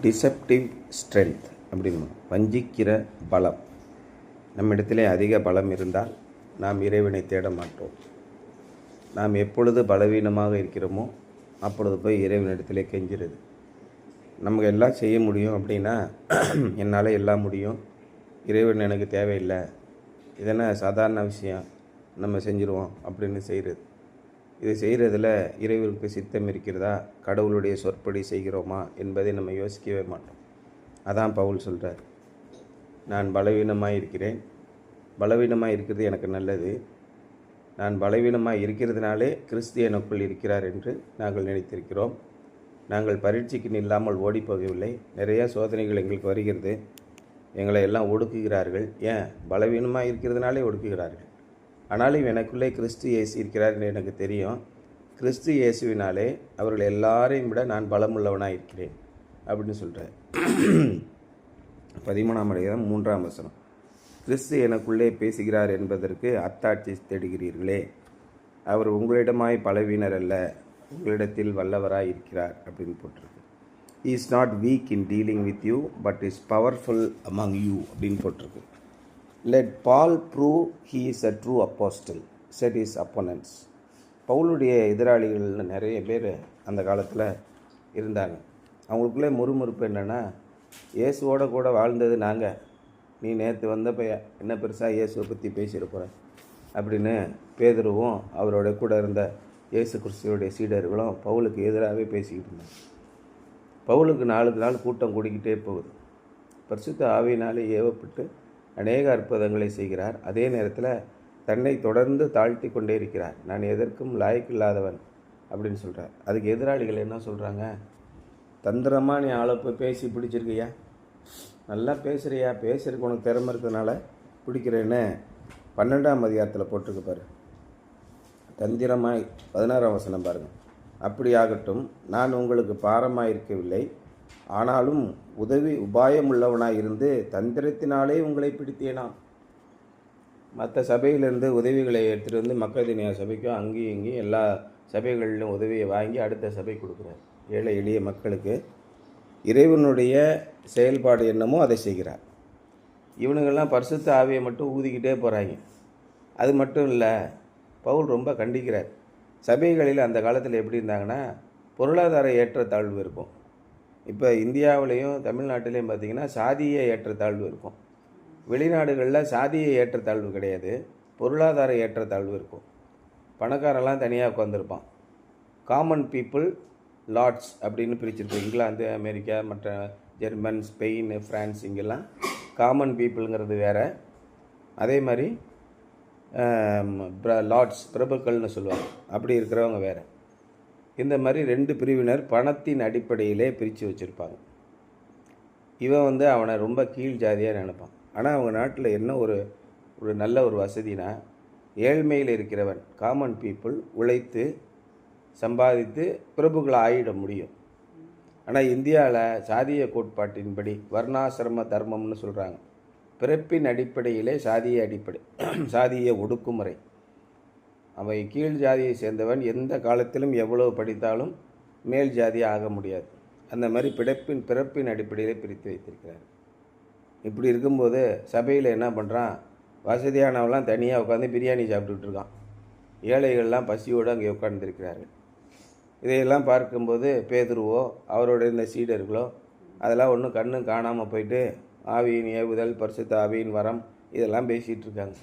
Deceptive strength அப்படின்னு வஞ்சிக்கிற பலம். நம்மிடத்திலே அதிக பலம் இருந்தால் நாம் இறைவனை தேட மாட்டோம். நாம் எப்பொழுது பலவீனமாக இருக்கிறோமோ அப்பொழுது போய் இறைவனிடத்திலே கெஞ்சிறது. நமக்கு எல்லாம் செய்ய முடியும் அப்படின்னா என்னால் எல்லாம் முடியும், இறைவன் எனக்கு தேவையில்லை, இதெல்லாம் சாதாரண விஷயம், நம்ம செஞ்சுருவோம் அப்படின்னு செய்கிறது. இது செய்கிறதுல இறைவனுக்கு சித்தம் இருக்கிறதா, கடவுளுடைய சொற்படி செய்கிறோமா என்பதை நம்ம யோசிக்கவே மாட்டோம். அதான் பவுல் சொல்கிறார், நான் பலவீனமாக இருக்கிறேன், பலவீனமாக இருக்கிறது எனக்கு நல்லது, நான் பலவீனமாக இருக்கிறதுனாலே கிறிஸ்து எனக்குள் இருக்கிறார் என்று நாங்கள் நினைத்திருக்கிறோம். நாங்கள் பரீட்சைக்கு நில்லாமல் ஓடிப்போகவில்லை, நிறையா சோதனைகள் எங்களுக்கு வருகிறது, எங்களை எல்லாம் ஒடுக்குகிறார்கள். ஏன்? பலவீனமாக இருக்கிறதுனாலே ஒடுக்குகிறார்கள். ஆனாலும் எனக்குள்ளே கிறிஸ்து இயேசு இருக்கிறார் என்று எனக்கு தெரியும். கிறிஸ்து இயேசுவினாலே அவர்கள் எல்லாரையும் விட நான் பலமுள்ளவனாக இருக்கிறேன் அப்படின்னு சொல்கிறார். 13ஆம் அதிகாரம் 3ஆம் வசனம். கிறிஸ்து எனக்குள்ளே பேசுகிறார் என்பதற்கு அத்தாட்சி தேடுகிறீர்களே, அவர் உங்களிடமாய் பலவீனர் அல்ல, உங்களிடத்தில் வல்லவராய் இருக்கிறார் அப்படின்னு போட்டிருக்கு. He is not weak in dealing with you but is powerful among you அப்படின்னு போட்டிருக்கு. Let Paul prove he is a true apostle, said his opponents. பவுலுடைய எதிராளிகள்னு நிறைய பேர் அந்த காலத்தில் இருந்தாங்க. அவங்களுக்குள்ளே முறுமுறுப்பு என்னென்னா, இயேசுவோட கூட வாழ்ந்தது நாங்கள், நீ நேற்று வந்தப்போ என்ன பெருசாக இயேசுவை பற்றி பேசிட போகிற அப்படின்னு பேதுருவும் அவரோட கூட இருந்த இயேசு கிறிஸ்துவோடைய சீடர்களும் பவுலுக்கு எதிராகவே பேசிக்கிட்டு இருந்தாங்க. பவுலுக்கு நாளுக்கு நாள் கூட்டம் கூடிக்கிட்டே போகுது. பரிசுத்த ஆவியினாலே ஏவப்பட்டு அநேக அற்புதங்களை செய்கிறார். அதே நேரத்தில் தன்னை தொடர்ந்து தாழ்த்தி கொண்டே இருக்கிறார். நான் எதற்கும் லாயக்கில்லாதவன் அப்படின்னு சொல்கிறார். அதுக்கு எதிராளிகள் என்ன சொல்கிறாங்க? தந்திரமாக நீ ஆளை போய் பேசி பிடிச்சிருக்கியா, நல்லா பேசுகிறியா, பேசுறதுக்கு உனக்கு திறமை இருக்கிறதுனால பிடிக்கிறேன்னு 12ஆம் அதிகாரத்தில் போட்டிருக்கு பாரு. தந்திரமாய் 16ஆம் வசனம் பாருங்கள். அப்படி ஆகட்டும், நான் உங்களுக்கு பாரமாக இருக்கவில்லை, ஆனாலும் உபாயம் உள்ளவனாக இருந்து தந்திரத்தினாலே உங்களை பிடித்தேனாம். மற்ற சபையிலிருந்து உதவிகளை எடுத்துகிட்டு வந்து மக்கதினியா சபைக்கும் அங்கேயும் இங்கேயும் எல்லா சபைகளிலும் உதவியை வாங்கி அடுத்த சபை கொடுக்குறார். ஏழை எளிய மக்களுக்கு இறைவனுடைய செயல்பாடு என்னமோ அதை செய்கிறார். இவனுங்கள்லாம் பரிசுத்த ஆவியை மட்டும் ஊதிக்கிட்டே போகிறாங்க. அது மட்டும் இல்லை, பவுல் ரொம்ப கண்டிக்கிறார். சபைகளில் அந்த காலத்தில் எப்படி இருந்தாங்கன்னா, பொருளாதார ஏற்றத்தாழ்வு இருக்கும். இப்போ இந்தியாவிலையும் தமிழ்நாட்டிலையும் பார்த்திங்கன்னா சாதிய ஏற்றத்தாழ்வு இருக்கும். வெளிநாடுகளில் சாதிய ஏற்றத்தாழ்வு கிடையாது, பொருளாதார ஏற்றத்தாழ்வு இருக்கும். பணக்காரெல்லாம் தனியாக உட்காந்துருப்பான். காமன் பீப்புள், லார்ட்ஸ் அப்படின்னு பிரிச்சிருக்கோம். இங்கிலாந்து, அமெரிக்கா, மற்ற ஜெர்மன், ஸ்பெயின், ஃப்ரான்ஸ், இங்கெல்லாம் காமன் பீப்புளுங்கிறது வேறு. அதே மாதிரி லார்ட்ஸ், பிரபுக்கள்னு சொல்லுவாங்க, அப்படி இருக்கிறவங்க வேறு. இந்த மாதிரி 2 பிரிவினர் பணத்தின் அடிப்படையிலே பிரித்து வச்சுருப்பாங்க. இவன் அவனை ரொம்ப கீழ் ஜாதியாக நினைப்பான். ஆனால் அவங்க நாட்டில் என்ன ஒரு நல்ல ஒரு வசதினா, ஏழ்மையில் இருக்கிறவன் காமன் பீப்புள் உழைத்து சம்பாதித்து பிரபுக்களை ஆயிட முடியும். ஆனால் இந்தியாவில் சாதிய கோட்பாட்டின்படி வர்ணாசிரம தர்மம்னு சொல்கிறாங்க. பிறப்பின் அடிப்படையிலே சாதிய ஒடுக்குமுறை. அவை கீழ் ஜாதியை சேர்ந்தவன் எந்த காலத்திலும் எவ்வளவு படித்தாலும் மேல் ஜாதியாக ஆக முடியாது. அந்த மாதிரி பிறப்பின் அடிப்படையிலே பிரித்து வைத்திருக்கிறார். இப்படி இருக்கும்போது சபையில் என்ன பண்ணுறான், வசதியானவெல்லாம் தனியாக உட்காந்து பிரியாணி சாப்பிட்டுட்டு இருக்கான். ஏழைகள்லாம் பசியோடு அங்கே உட்கார்ந்துருக்கிறார்கள். இதையெல்லாம் பார்க்கும்போது பேதுருவோ அவரோட இந்த சீடர்களோ அதெல்லாம் ஒன்றும் கண்ணும் காணாமல் போயிட்டு ஆவியின் ஏவுதல், பரிசுத்த ஆவியின் வரம், இதெல்லாம் பேசிகிட்டு இருக்காங்க.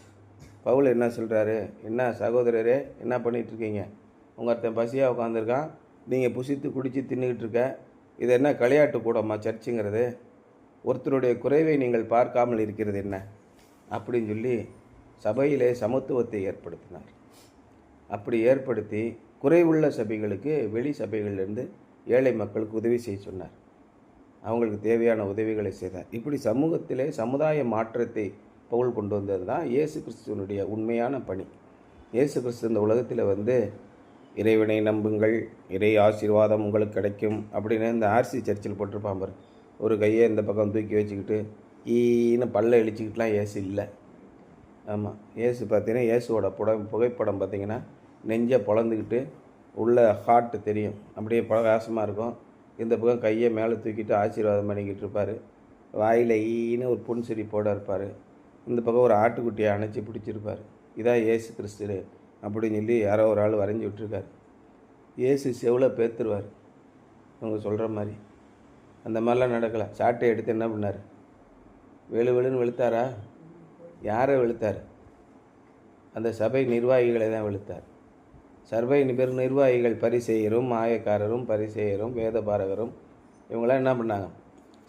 பவுல் என்ன சொல்கிறாரு? என்ன சகோதரரே, என்ன பண்ணிகிட்ருக்கீங்க? ஒருத்தன் பசியாக உட்காந்துருக்கான், நீங்கள் புசித்து குடித்து தின்னுக்கிட்டு இருக்க, இது என்ன களியாட்டு கூடமா சர்ச்சுங்கிறது? ஒருத்தருடைய குறைவை நீங்கள் பார்க்காமல் இருக்கிறது என்ன அப்படின்னு சொல்லி சபையிலே சமத்துவத்தை ஏற்படுத்தினார். அப்படி ஏற்படுத்தி குறைவுள்ள சபைகளுக்கு வெளி சபைகளிலிருந்து ஏழை மக்களுக்கு உதவி செய்ய சொன்னார். அவங்களுக்கு தேவையான உதவிகளை செய்தார். இப்படி சமூகத்திலே சமுதாய மாற்றத்தை பவுல் கொண்டு வந்தது தான் இயேசு கிறிஸ்துவனுடைய உண்மையான பணி. இயேசு கிறிஸ்து இந்த உலகத்தில் இறைவனை நம்புங்கள், இறை ஆசீர்வாதம் உங்களுக்கு கிடைக்கும் அப்படின்னு இந்த ஆர்சி சர்ச்சில் போட்டிருப்பான் பாரு. ஒரு கையை இந்த பக்கம் தூக்கி வச்சுக்கிட்டு ஈன்னு பல்ல இழிச்சிக்கிட்டுலாம் இயேசு இல்லை. ஆமாம், இயேசு பார்த்தீங்கன்னா, இயேசுவோட புகைப்படம் பார்த்திங்கன்னா நெஞ்சை பொழந்துக்கிட்டு உள்ள ஹார்ட்டு தெரியும், அப்படியே பிரகாசமாக இருக்கும். இந்த பக்கம் கையை மேலே தூக்கிட்டு ஆசீர்வாதம் பண்ணிக்கிட்டு இருப்பார். வாயில் ஈன்னு ஒரு புன் சிரிப்போடு இருப்பார். இந்த பக்கம் ஒரு ஆட்டுக்குட்டியை அணைச்சி பிடிச்சிருப்பார். இதான் இயேசு கிறிஸ்து அப்படின்னு சொல்லி யாரோ ஒரு ஆள் வரைஞ்சி விட்டுருக்காரு. இயேசு செவில் பேத்துருவார் அவங்க சொல்கிற மாதிரி. அந்த மாதிரிலாம் நடக்கலை. சாட்டை எடுத்து என்ன பண்ணார்? வெளுன்னு வெளுத்தாரா? யாரை வெளுத்தார்? அந்த சபை நிர்வாகிகளை தான் வெளுத்தார். சபை நிர்வாகிகள் பரிசேயரும் மாயக்காரரும் பரிசேயரும் வேதபாரகரும் இவங்களாம் என்ன பண்ணாங்க?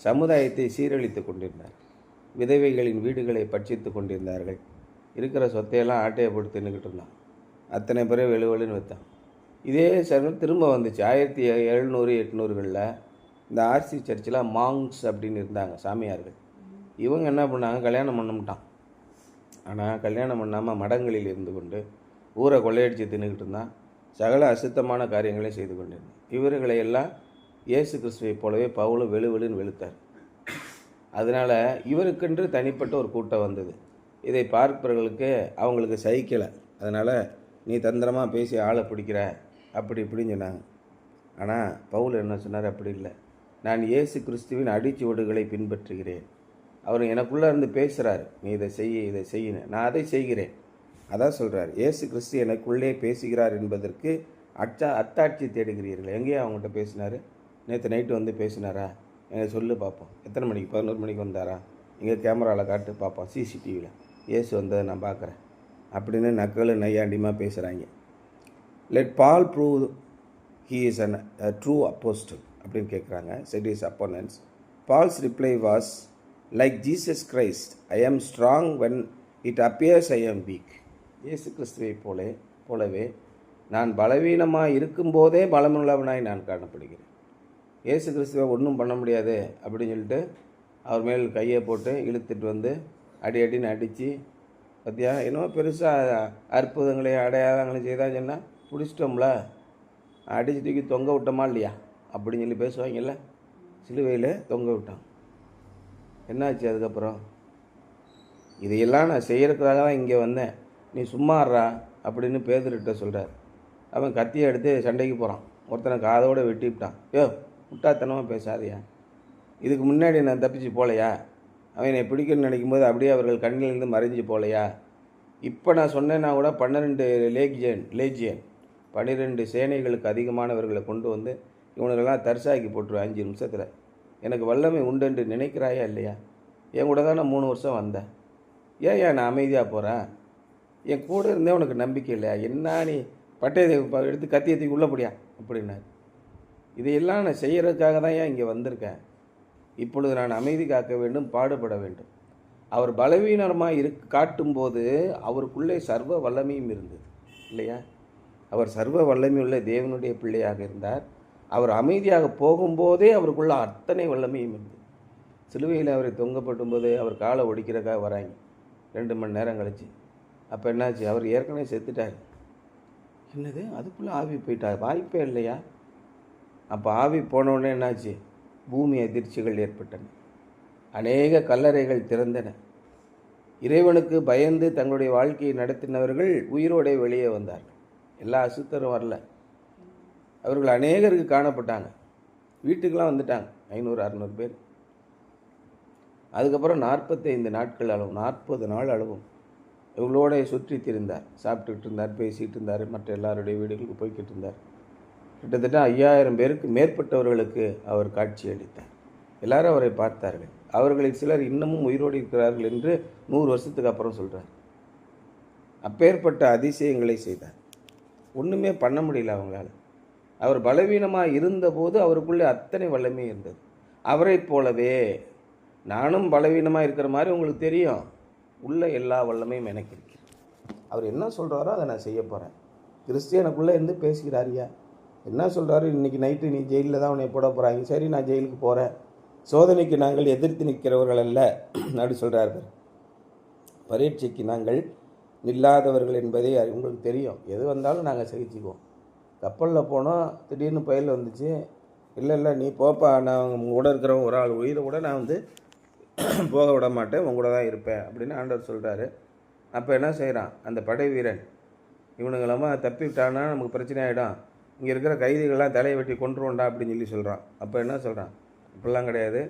சமுதாயத்தை சீரழித்து கொண்டிருந்தார். விதவைகளின் வீடுகளை பட்சித்து கொண்டிருந்தார்கள். இருக்கிற சொத்தையெல்லாம் ஆட்டையை போட்டு தின்னுக்கிட்டு இருந்தான். அத்தனை பேரை வெளுன்னு வைத்தான். இதே சர்வம் திரும்ப வந்துச்சு. 1700 800களில் இந்த ஆர்சி சர்ச்சில் மாங்ஸ் அப்படின்னு இருந்தாங்க, சாமியார்கள். இவங்க என்ன பண்ணாங்க? கல்யாணம் பண்ணமுட்டான். ஆனால் கல்யாணம் பண்ணாமல் மடங்களில் இருந்து கொண்டு ஊரை கொள்ளையடித்து தின்னுக்கிட்டு இருந்தான். சகல அசுத்தமான காரியங்களை செய்து கொண்டிருந்தான். இவர்களை எல்லாம் இயேசு கிறிஸ்துவை போலவே பவுலும் வெளுன்னு வெளுத்தார். அதனால் இவருக்கென்று தனிப்பட்ட ஒரு கூட்டம் வந்தது. இதை பார்ப்பவர்களுக்கு அவங்களுக்கு சகிக்கலை. அதனால் நீ தந்திரமாக பேசி ஆளை பிடிக்கிற அப்படி இப்படின்னு சொன்னாங்க. ஆனால் பவுல் என்ன சொன்னார்? அப்படி இல்லை, நான் இயேசு கிறிஸ்துவின் அடிச்சுவடுகளை பின்பற்றுகிறேன். அவர் எனக்குள்ளே இருந்து பேசுகிறார், நீ இதை செய்யு, நான் அதை செய்கிறேன். அதான் சொல்கிறார், இயேசு கிறிஸ்து எனக்குள்ளே பேசுகிறார் என்பதற்கு அத்தாட்சி தேடுகிறீர்கள். எங்கேயா அவங்ககிட்ட பேசினார்? நேற்று நைட்டு வந்து பேசினாரா? எங்கே சொல்லு பார்ப்போம். எத்தனை மணிக்கு? 11 மணிக்கு வந்தாரா? எங்கே கேமராவில் காட்டு பார்ப்போம், சிசிடிவியில் இயேசு வந்ததை நான் பார்க்குறேன் அப்படின்னு நக்கல் நையாண்டியமாக பேசுகிறாங்க. Let Paul prove he is a true apostle அப்படின்னு கேட்குறாங்க. said his opponents. Paul's reply was, like Jesus Christ, I am strong when it appears I am weak. இயேசு கிறிஸ்துவை போலவே நான் பலவீனமாக இருக்கும்போதே பலமுள்ளவனாய் நான் காணப்படுகிறேன். இயேசு கிறிஸ்துவை ஒன்றும் பண்ண முடியாது அப்படின்னு சொல்லிட்டு அவர் மேல் கையை போட்டு இழுத்துட்டு வந்து அடின்னு அடித்து, பார்த்தியா என்னமோ பெருசாக அற்புதங்களையும் அடையாளங்களையும் செய்தா சொன்னால் பிடிச்சிட்டோம்ல, அடிச்சு தூக்கி தொங்க விட்டோமா இல்லையா அப்படின்னு சொல்லி பேசுவாங்கல்ல. சிலுவையில் தொங்க விட்டான். என்னாச்சு அதுக்கப்புறம்? இதையெல்லாம் நான் செய்கிறதுக்காக தான் இங்கே வந்தேன், நீ சும்மாறா அப்படின்னு பேதுருட்ட சொல்கிறார். அவன் கத்தியை எடுத்து சண்டைக்கு போகிறான். ஒருத்தனை காதோடு வெட்டிவிட்டான். முட்டாத்தனமாக பேசாதையா, இதுக்கு முன்னாடி நான் தப்பிச்சு போகலையா? அவன் என்னை பிடிக்கணும்னு நினைக்கும் போது அப்படியே அவர்கள் கண்ணிலிருந்து மறைஞ்சு போகலையா? இப்போ நான் சொன்னேன்னா கூட 12 லேஜியன் 12 சேனைகளுக்கு அதிகமானவர்களை கொண்டு வந்து இவனுக்கெல்லாம் தர்சாக்கி போட்டுருவேன் 5 நிமிஷத்தில். எனக்கு வல்லமை உண்டு நினைக்கிறாயா இல்லையா? என் கூட தான் நான் 3 வருஷம் வந்தேன். ஏன் நான் அமைதியாக போகிறேன்? என் கூட இருந்தே உனக்கு நம்பிக்கை இல்லையா? என்ன நீ பட்டையை எடுத்து கத்தியத்துக்கு உள்ள போடியா அப்படின்னாரு. இதையெல்லாம் நான் செய்கிறதுக்காக தான் ஏன் இங்கே வந்திருக்கேன். இப்பொழுது நான் அமைதி காக்க வேண்டும், பாடுபட வேண்டும். அவர் பலவீனமாக காட்டும்போது அவருக்குள்ளே சர்வ வல்லமையும் இருந்தது இல்லையா? அவர் சர்வ வல்லமையுள்ள தேவனுடைய பிள்ளையாக இருந்தார். அவர் அமைதியாக போகும்போதே அவருக்குள்ள அத்தனை வல்லமையும் இருந்தது. சிலுவையில் அவரை தொங்கப்பட்டும் போது அவர் காலை ஒடிக்கிறக்காக வராங்க 2 மணி நேரம் கழிச்சு. அப்போ என்னாச்சு? அவர் ஏற்கனவே செத்துட்டார். என்னது அதுக்குள்ளே ஆவி போயிட்டார்? வாய்ப்பே இல்லையா? அப்போ ஆவி போனவுடனே என்னாச்சு? பூமி அதிர்ச்சிகள் ஏற்பட்டன. அநேக கல்லறைகள் திறந்தன. இறைவனுக்கு பயந்து தங்களுடைய வாழ்க்கையை நடத்தினவர்கள் உயிரோடே வெளியே வந்தார்கள். எல்லா அசுத்தரும் வரல. அவர்கள் அநேகருக்கு காணப்பட்டாங்க. வீட்டுக்கெல்லாம் வந்துட்டாங்க 500-600 பேர். அதுக்கப்புறம் 45 நாட்கள் அளவும் 40 நாள் அளவும் இவங்களோட சுற்றி திரிந்தார். சாப்பிட்டுக்கிட்டு இருந்தார், பேசிகிட்டு இருந்தார், மற்ற எல்லாருடைய வீடுகளுக்கு போய்கிட்டு இருந்தார். கிட்டத்தட்ட 5000 பேருக்கு மேற்பட்டவர்களுக்கு அவர் காட்சி அளித்தார். எல்லாரும் அவரை பார்த்தார்கள். அவர்களில் சிலர் இன்னமும் உயிரோடு இருக்கிறார்கள் என்று 100 வருஷத்துக்கு அப்புறம் சொல்கிறார். அப்பேற்பட்ட அதிசயங்களை செய்தார். ஒன்றுமே பண்ண முடியல அவங்களால. அவர் பலவீனமாக இருந்தபோது அவருக்குள்ளே அத்தனை வல்லமை இருந்தது. அவரை போலவே நானும் பலவீனமாக இருக்கிற மாதிரி உங்களுக்கு தெரியும், உள்ள எல்லா வல்லமையும் எனக்கு இருக்கு. அவர் என்ன சொல்கிறாரோ அதை நான் செய்ய போகிறேன். கிறிஸ்டியனுக்குள்ளே இருந்து பேசுகிறாரியா? என்ன சொல்கிறாரு? இன்றைக்கி நைட்டு நீ ஜெயிலில் தான் உன்னை போட போகிறாங்க. சரி, நான் ஜெயிலுக்கு போகிறேன். சோதனைக்கு நாங்கள் எதிர்த்து நிற்கிறவர்கள் அல்ல அப்படி சொல்கிறார்கள். பரீட்சைக்கு நாங்கள் நில்லாதவர்கள் என்பதை உங்களுக்கு தெரியும். எது வந்தாலும் நாங்கள் சகிச்சுக்குவோம். கப்பலில் போனோம், திடீர்னு புயல் வந்துச்சு. இல்லை நீ போப்பா, நான் உங்கள் கூட இருக்கிறவங்க ஒரு ஆள் உயிரை கூட நான் போக விட மாட்டேன், உங்க கூட தான் இருப்பேன் அப்படின்னு ஆண்டவர் சொல்கிறாரு. அப்போ என்ன செய்கிறான் அந்த படை வீரன்? இவனுங்களமா தப்பி விட்டானா நமக்கு பிரச்சனை ஆகிடும், இங்கே இருக்கிற கைதிகள்லாம் தலையை வெட்டி கொன்றுவோண்டா அப்படின்னு சொல்லி சொல்கிறான். அப்போ என்ன சொல்கிறான்? இப்படிலாம் கிடையாது.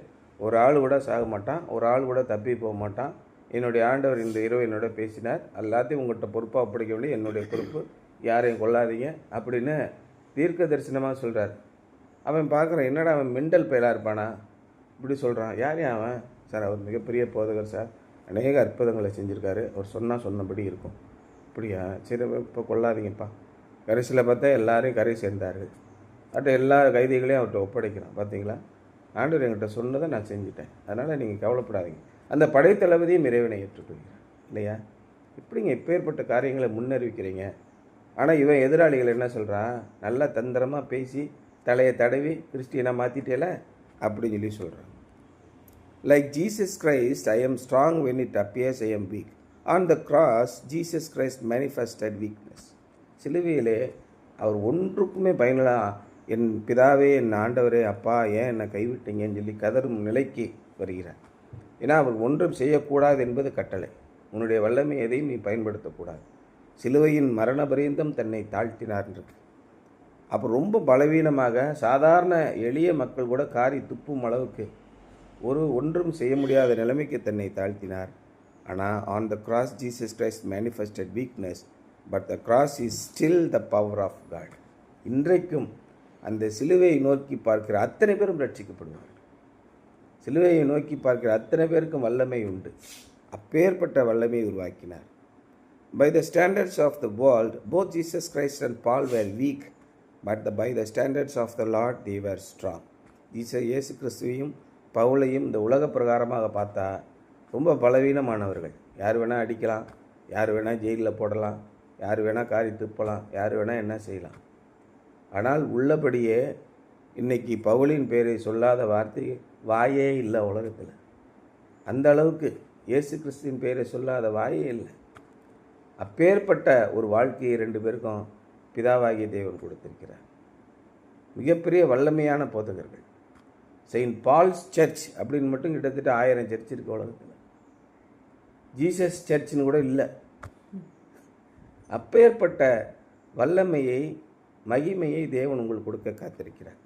ஒரு ஆள் கூட சாக மாட்டான், ஒரு ஆள் கூட தப்பி போக மாட்டான். என்னுடைய ஆண்டவர் இந்த இரவு என்னோட பேசினார், எல்லாத்தையும் உங்கள்கிட்ட பொறுப்பாக ஒப்படைக்க வேண்டிய என்னுடைய பொறுப்பு, யாரையும் கொள்ளாதீங்க அப்படின்னு தீர்க்க தரிசனமாக சொல்கிறார். அவன் பார்க்குறான், என்னடா அவன் மெண்டல் பயலாக இருப்பானா இப்படி சொல்கிறான். யார் அவன்? சார் அவர் மிகப்பெரிய போதகர் சார், அநேக அற்புதங்களை செஞ்சுருக்காரு, அவர் சொன்னபடி இருக்கும். அப்படியா? சரி, இப்போ கொள்ளாதீங்கப்பா. கடைசியில் பார்த்தா எல்லாரையும் கரை சேர்ந்தார்கள். எல்லா கைதிகளையும் அவர்கிட்ட ஒப்படைக்கிறான். பார்த்தீங்களா, ஆண்டவர் என்கிட்ட சொன்னதை நான் செஞ்சுட்டேன், அதனால் நீங்கள் கவலைப்படாதீங்க. அந்த படைத்தளபதியும் இறைவனை ஏற்றுக்கொள்கிறார் இல்லையா? இப்படிங்க இப்பேற்பட்ட காரியங்களை முன்னறிவிக்கிறீங்க. ஆனால் இவன் எதிராளிகள் என்ன சொல்கிறான்? நல்லா தந்திரமாக பேசி தலையை தடவி கிறிஸ்டியனாக மாற்றிட்டேல அப்படின்னு சொல்லி சொல்கிறான். Like Jesus Christ, I am strong when it appears I am week. On the cross Jesus Christ manifested weakness. சிலுவையிலே அவர் ஒன்றுக்குமே பயனில்லா, என் பிதாவே, என் ஆண்டவரே, அப்பா ஏன் என்னை கைவிட்டீங்கன்னு சொல்லி கதரும் நிலைக்கு வருகிறார். ஏன்னா அவர் ஒன்றும் செய்யக்கூடாது என்பது கட்டளை. உன்னுடைய வல்லமை எதையும் நீ பயன்படுத்தக்கூடாது. சிலுவையின் மரண பரியந்தம் தன்னை தாழ்த்தினார் இருக்கு. அப்போ ரொம்ப பலவீனமாக சாதாரண எளிய மக்கள் கூட காரி துப்பும் அளவுக்கு ஒன்றும் செய்ய முடியாத நிலைமைக்கு தன்னை தாழ்த்தினார். ஆனால் on the cross Jesus Christ manifested weakness, but the cross is still the power of God. இன்றைக்கும் அந்த சிலுவையை நோக்கி பார்க்கிற அத்தனை பேரும் ரட்சிக்கப்படுவார்கள். சிலுவையை நோக்கி பார்க்கிற அத்தனை பேருக்கும் வல்லமை உண்டு. அப்பேற்பட்ட வல்லமை உருவாக்கினார். By the standards of the world, both Jesus Christ and Paul were weak, but by the standards of the Lord, they were strong. இயேசு கிறிஸ்துவையும் பவுலையும் இந்த உலக பிரகாரமாக பார்த்தா ரொம்ப பலவீனமானவர்கள். யார் வேணால் அடிக்கலாம், யார் வேணால் ஜெயிலில் போடலாம், யார் வேணால் காரி துப்பலாம், யார் வேணால் என்ன செய்யலாம். ஆனால் உள்ளபடியே இன்றைக்கி பவுலின் பேரை சொல்லாத வார்த்தை வாயே இல்லை உலகத்தில். அந்த அளவுக்கு இயேசு கிறிஸ்துவின் பேரை சொல்லாத வாயே இல்லை. அப்பேற்பட்ட ஒரு வாழ்க்கையை ரெண்டு பேருக்கும் பிதாவாகிய தேவன் கொடுத்திருக்கிறார். மிகப்பெரிய வல்லமையான போதகர்கள். செயின்ட் பால்ஸ் சர்ச் அப்படின்னு மட்டும் கிட்டத்தட்ட 1000 சர்ச் இருக்கு உலகத்தில். ஜீசஸ் சர்ச்னு கூட இல்லை. அப்பேற்பட்ட வல்லமையை, மகிமையை தேவன் உங்களுக்கு கொடுக்க காத்திருக்கிறார்.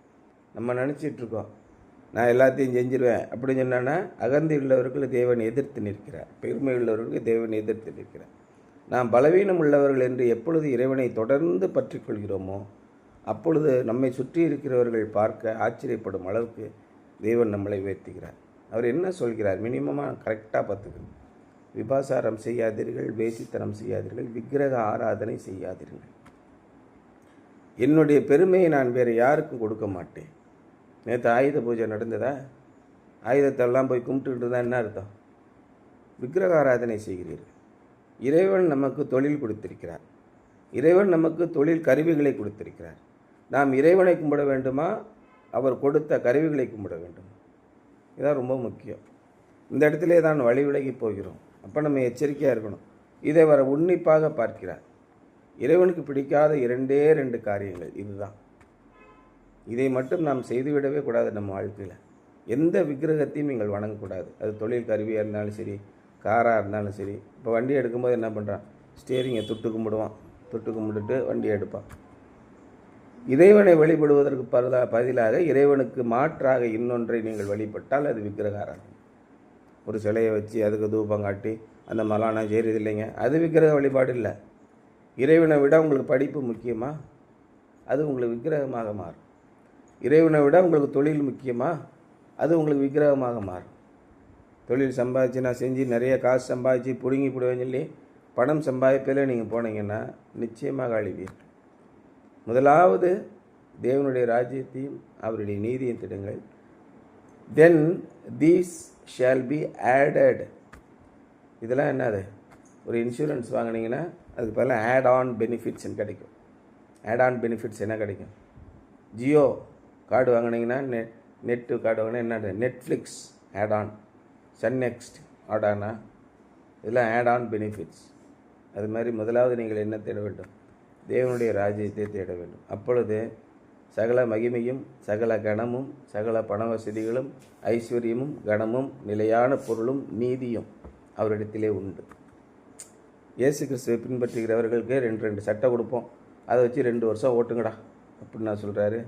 நம்ம நினச்சிட்ருக்கோம் நான் எல்லாத்தையும் செஞ்சிருவேன் அப்படின்னு சொன்னான்னா, அகந்தி உள்ளவர்களுக்கு தேவன் எதிர்த்து நிற்கிறார், பெருமை உள்ளவர்களுக்கு தேவன் எதிர்த்து நிற்கிறார். நாம் பலவீனம் உள்ளவர்கள் என்று எப்பொழுது இறைவனை தொடர்ந்து பற்றி கொள்கிறோமோ அப்பொழுது நம்மை சுற்றி இருக்கிறவர்கள் பார்க்க ஆச்சரியப்படும் அளவுக்கு தேவன் நம்மளை உயர்த்துகிறார். அவர் என்ன சொல்கிறார்? மினிமமாக கரெக்டாக பார்த்துக்கணும். விபாசாரம் செய்யாதீர்கள், வேசித்தனம் செய்யாதீர்கள், விக்கிரக ஆராதனை செய்யாதீர்கள். என்னுடைய பெருமையை நான் வேறு யாருக்கும் கொடுக்க மாட்டேன். நேற்று ஆயுத பூஜை நடந்ததா? ஆயுதத்தெல்லாம் போய் கும்பிட்டுக்கிட்டு தான் என்ன அர்த்தம்? விக்கிரக ஆராதனை செய்கிறீர்கள். இறைவன் நமக்கு தொழில் கொடுத்திருக்கிறார். இறைவன் நமக்கு தொழில் கருவிகளை கொடுத்திருக்கிறார். நாம் இறைவனை கும்பிட வேண்டுமா, அவர் கொடுத்த கருவிகளை கும்பிட வேண்டுமா? இதான் ரொம்ப முக்கியம். இந்த இடத்திலே தான் வழி விலகி போகிறோம். அப்போ நம்ம எச்சரிக்கையாக இருக்கணும். இதை வர உன்னிப்பாக பார்க்கிறார். இறைவனுக்கு பிடிக்காத 2 காரியங்கள் இதுதான். இதை மட்டும் நாம் செய்துவிடவே கூடாது நம்ம வாழ்க்கையில். எந்த விக்கிரகத்தையும் நீங்கள் வணங்கக்கூடாது. அது தொழில் கருவியாக இருந்தாலும் சரி, காராக இருந்தாலும் சரி. இப்போ வண்டி எடுக்கும்போது என்ன பண்ணுறான்? ஸ்டேரிங்கை தொட்டு கும்பிடுவான், தொட்டு கும்பிட்டுட்டு வண்டியை எடுப்பான். இறைவனை வழிபடுவதற்கு பதிலாக இறைவனுக்கு மாற்றாக இன்னொன்றை நீங்கள் வழிபட்டால் அது விக்கிரகாராதனை. ஒரு சிலையை வச்சு அதுக்கு தூபம் காட்டி அந்த மலானா செய்கிறது இல்லைங்க, அது விக்கிரக வழிபாடு இல்லை. இறைவனை விட உங்களுக்கு படிப்பு முக்கியமா? அது உங்களுக்கு விக்கிரகமாக மாறும். இறைவனை விட உங்களுக்கு தொழில் முக்கியமா? அது உங்களுக்கு விக்கிரகமாக மாறும். தொழில் சம்பாதிச்சு நான் செஞ்சு நிறைய காசு சம்பாதிச்சு பிடுங்கி போடுவேன்னு சொல்லி பணம் சம்பாதிப்பதில் நீங்கள் போனீங்கன்னா நிச்சயமாக அழிவீர்கள். முதலாவது தேவனுடைய ராஜ்யத்தையும் அவருடைய நீதியும் திடுங்கள். Then these shall be added. இதெல்லாம் என்னது? ஒரு இன்சூரன்ஸ் வாங்கினீங்கன்னா அதுக்கு பதிலாக ஆட் ஆன் பெனிஃபிட்ஸ்ன்னு கிடைக்கும். ஆட் ஆன் பெனிஃபிட்ஸ் என்ன கிடைக்கும்? ஜியோ கார்டு வாங்கினீங்கன்னா நெட்டு கார்டு வாங்கினா என்ன? Netflix add on, Sun Next add ஆனா, இதெல்லாம் ஆட் ஆன் பெனிஃபிட்ஸ். அது மாதிரி முதலாவது நீங்கள் என்ன தேட வேண்டும்? தேவனுடைய ராஜ்யத்தை தேட வேண்டும். அப்பொழுது சகல மகிமையும், சகல கணமும், சகல பண வசதிகளும், ஐஸ்வர்யமும், கணமும், நிலையான பொருளும், நீதியும் அவரிடத்திலே உண்டு. இயேசு கிறிஸ்துவை பின்பற்றுகிறவர்களுக்கு 2 சட்டை கொடுப்போம், அதை வச்சு 2 வருஷம் ஓட்டுங்கடா அப்படின்னு நான் சொல்கிறாரு.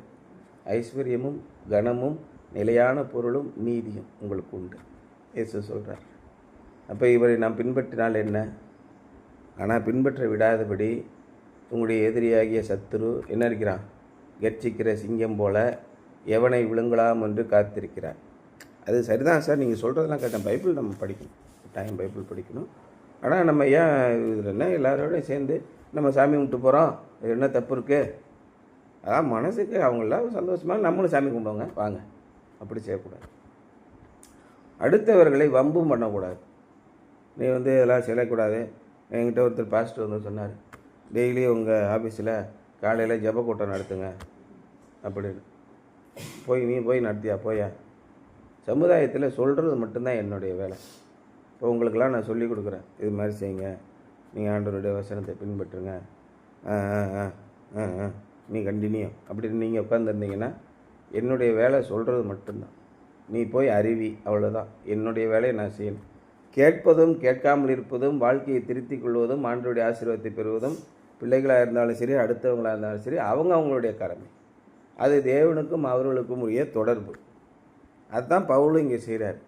ஐஸ்வர்யமும் கனமும் நிலையான பொருளும் நீதியும் உங்களுக்கு உண்டு இயேசு சொல்கிறார். அப்போ இவரை நாம் பின்பற்றினால் என்ன? ஆனால் பின்பற்ற விடாதபடி உங்களுடைய எதிரியாகிய சத்துரு என்ன இருக்கிறான்? கர்ச்சிக்கிற சிங்கம் போல எவனை விழுங்கலாம் என்று காத்திருக்கிறார். அது சரிதான் சார், நீங்கள் சொல்கிறதெல்லாம் கேட்டேன். பைபிள் நம்ம படிக்கணும், டைம் பைபிள் படிக்கணும். ஆனால் நம்ம ஏன் இதில் என்ன எல்லாரோடையும் சேர்ந்து நம்ம சாமி கும்பிட்டு போகிறோம், இது என்ன தப்பு இருக்குது? அதான் மனசுக்கு அவங்களாம் சந்தோஷமாக நம்மளும் சாமி கும்பிடுவாங்க வாங்க, அப்படி செய்யக்கூடாது. அடுத்தவர்களை வம்பும் பண்ணக்கூடாது. நீ இதெல்லாம் செய்யக்கூடாது. என்கிட்ட ஒருத்தர் பாஸ்டர் சொன்னார், டெய்லி உங்கள் ஆஃபீஸில் காலையில் ஜெப கூட்டம் நடத்துங்க அப்படின்னு. நீ போய் நடத்தியா? போயா? சமுதாயத்தில் சொல்கிறது மட்டும்தான் என்னுடைய வேலை. இப்போ உங்களுக்கெல்லாம் நான் சொல்லிக் கொடுக்குறேன், இது மாதிரி செய்யுங்க, நீங்கள் ஆண்டவருடைய வசனத்தை பின்பற்றுங்க, நீ கண்டினியூ அப்படின்னு நீங்கள் உட்காந்துருந்தீங்கன்னா என்னுடைய வேலை சொல்கிறது மட்டும்தான். நீ போய் அறிவி, அவ்வளோதான். என்னுடைய வேலையை நான் செய்யணும். கேட்பதும் கேட்காமல் இருப்பதும் வாழ்க்கையை திருத்திக் கொள்வதும் ஆண்டவருடைய ஆசீர்வாதத்தை பெறுவதும் பிள்ளைகளாக இருந்தாலும் சரி அடுத்தவங்களாக இருந்தாலும் சரி அவங்களுடைய கடமை. அது தேவனுக்கும் அவர்களுக்கும் உரிய தொடர்பு. அதுதான் பவுலும் இங்கே செய்கிறார்.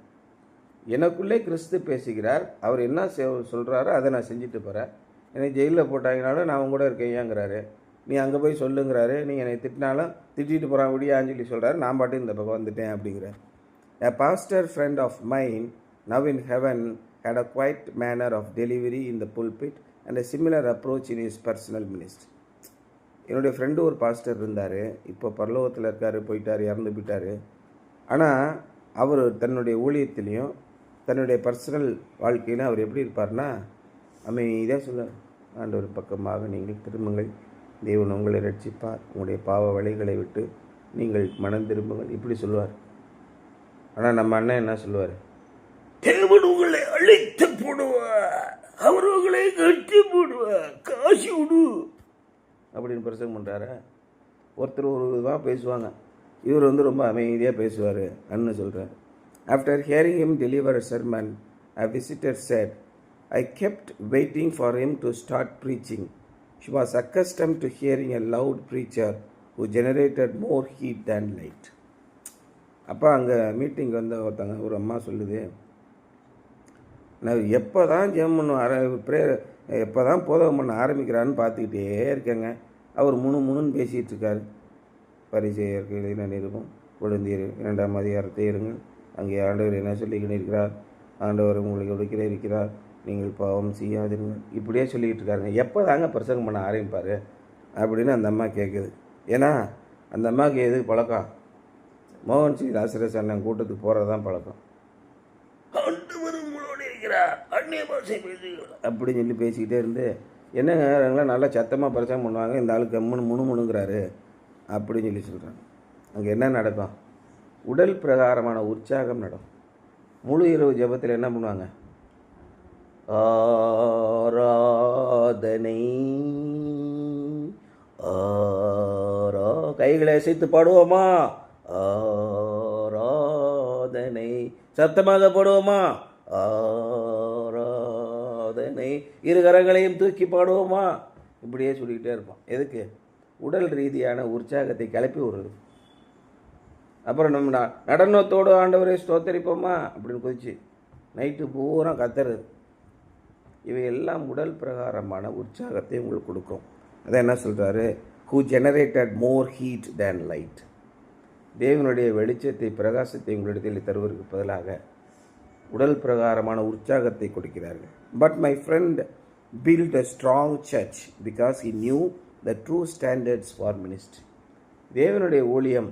எனக்குள்ளே கிறிஸ்து பேசுகிறார், அவர் என்ன சொல்கிறாரோ அதை நான் செஞ்சுட்டு போகிறேன். என்னை ஜெயிலில் போட்டாங்கனாலும் நான் அவங்க கூட இருக்கேன் ஏங்கிறாரு. நீ அங்கே போய் சொல்லுங்கிறாரு. நீங்கள் என்னை திட்டினாலும் திட்டிட்டு போகிறான் விடியான்னு சொல்லி சொல்கிறாரு. நான் பாட்டு இந்த பக்கம் வந்துட்டேன் அப்படிங்கிறார். A pastor friend of mine now in heaven had a quiet manner of delivery in the pulpit and a similar approach in his personal ministry. என்னுடைய ஃப்ரெண்டு ஒரு பாஸ்டர் இருந்தார், இப்போ பரலோகத்தில் இருக்கார், போயிட்டார், இறந்து போயிட்டார். ஆனால் அவர் தன்னுடைய ஊழியத்திலையும் தன்னுடைய பர்சனல் வாழ்க்கையிலும் அவர் எப்படி இருப்பார்னா, அமைதியாக சொல்ல, ஆண்டவர் பக்கமாக நீங்கள் திரும்புங்கள், தேவன் உங்களை ரட்சிப்பார், உங்களுடைய பாவ வழிகளை விட்டு நீங்கள் மனம் திரும்புங்கள், இப்படி சொல்லுவார். ஆனால் நம்ம அண்ணன் என்ன சொல்லுவார்? தேவன் உங்களை அழைத்து போடுவார், அவர் உங்களை கட்டி போடுவார், காசு விடு அப்படின்னு பிரசங்கம் பண்ணுறாரு. ஒருத்தர் ஒரு விதமாக பேசுவாங்க, இவர் ரொம்ப அமைதியாக பேசுவார் அண்ணன் சொல்கிறார். After hearing him deliver a sermon, a visitor said, I kept waiting for him to start preaching. She was accustomed to hearing a loud preacher who generated more heat than light. அப்போ அங்கே meeting ஒருத்தங்க ஒரு அம்மா சொல்லுது, நான் எப்போ தான் ஜெபம் பண்ண ப்ரேயர் எப்போ தான் போதகம் பண்ண ஆரம்பிக்கிறான்னு பார்த்துக்கிட்டே இருக்கேங்க. அவர் முணுன்னு பேசிகிட்டு இருக்கார். பரிசேயருக்கு எழுதின நிருபம் குழந்தையர் 2ஆம் அதிகாரத்தை இருங்கள், அங்கே ஆண்டவர் என்ன சொல்லிக்கிட்டு இருக்கிறார், ஆண்டவர் உங்களுக்கு ஒடுக்கிற இருக்கிறார், நீங்கள் பாவம் செய்யாதிருங்கள், இப்படியே சொல்லிக்கிட்டு இருக்காருங்க. எப்போ தாங்க பிரசங்கம் பண்ண ஆரம்பிப்பார் அப்படின்னு அந்த அம்மா கேட்குது. ஏன்னா அந்த அம்மாவுக்கு எது பழக்கம்? மோகன் சி ராசரஸ் அண்ணன் கூட்டத்துக்கு போகிறது தான் பழக்கம். அப்படின்னு சொல்லி பேசிக்கிட்டே இருந்து, என்னங்க நல்லா சத்தமாக பிரச்சனை பண்ணுவாங்க, இந்த ஆளுக்கு முணுங்கிறாரு அப்படின்னு சொல்லி சொல்கிறாங்க. அங்கே என்ன நடக்கும்? உடல் பிரகாரமான உற்சாகம் நடக்கும். முழு இரவு ஜெபத்தில் என்ன பண்ணுவாங்க? ஆராதனை, கைகளை அசைத்து பாடுவோமா? ஆராதனை, சத்தமாக பாடுவோமா? ஆராதனை, இரு கரங்களையும் தூக்கி பாடுவோமா? இப்படியே சொல்லிக்கிட்டே இருப்பான். எதுக்கு? உடல் ரீதியான உற்சாகத்தை கிளப்பி விடுறது. அப்புறம் நம்ம நடனத்தோடு ஆண்டவரை ஸ்தோத்தரிப்போமா அப்படின்னு குதிச்சு நைட்டு பூரா கத்துறது. இவையெல்லாம் உடல் பிரகாரமான உற்சாகத்தை உங்களுக்கு கொடுக்கும். அதான் என்ன சொல்கிறாரு? Who generated more heat than light. தேவனுடைய வெளிச்சத்தை பிரகாசத்தை உங்களிடத்தில் தருவதற்கு பதிலாக உடல் பிரகாரமான உற்சாகத்தை கொடுக்கிறார்கள். But my friend built a strong church because he knew the true standards for ministry. தேவனுடைய ஊழியம்